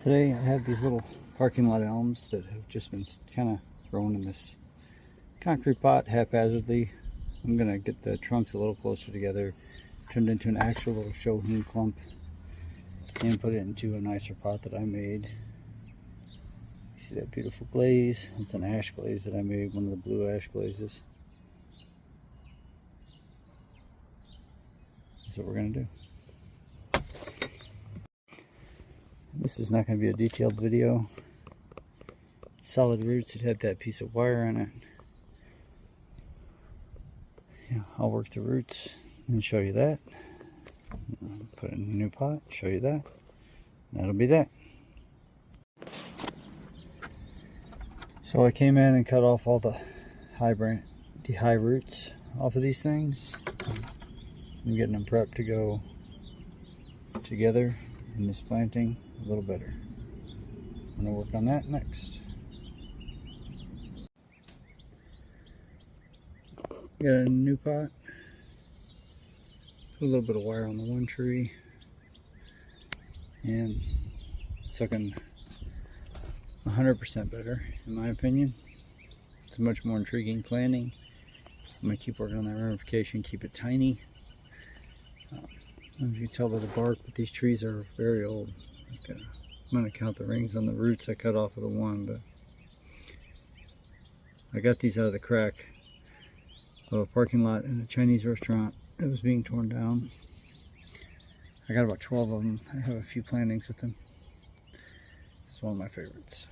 Today I have these little parking lot elms that have just been kind of growing in this concrete pot haphazardly. I'm going to get the trunks a little closer together, turn it into an actual little shohin clump, and put it into a nicer pot that I made. You see that beautiful glaze? It's an ash glaze that I made, one of the blue ash glazes. That's what we're going to do. This is not going to be a detailed video. Solid roots, it had that piece of wire on it. Yeah, I'll work the roots and show you that. Put it in a new pot, show you that. That'll be that. So I came in and cut off all the high roots off of these things. I'm getting them prepped to go together in this planting a little better. I'm going to work on that next. Got a new pot. Put a little bit of wire on the one tree. And it's looking 100% better, in my opinion. It's a much more intriguing planting. I'm going to keep working on that ramification, keep it tiny. I don't know if you can tell by the bark, but these trees are very old. I'm going to count the rings on the roots I cut off of the one, but I got these out of the crack of a parking lot in a Chinese restaurant that was being torn down. I got about 12 of them. I have a few plantings with them. This is one of my favorites.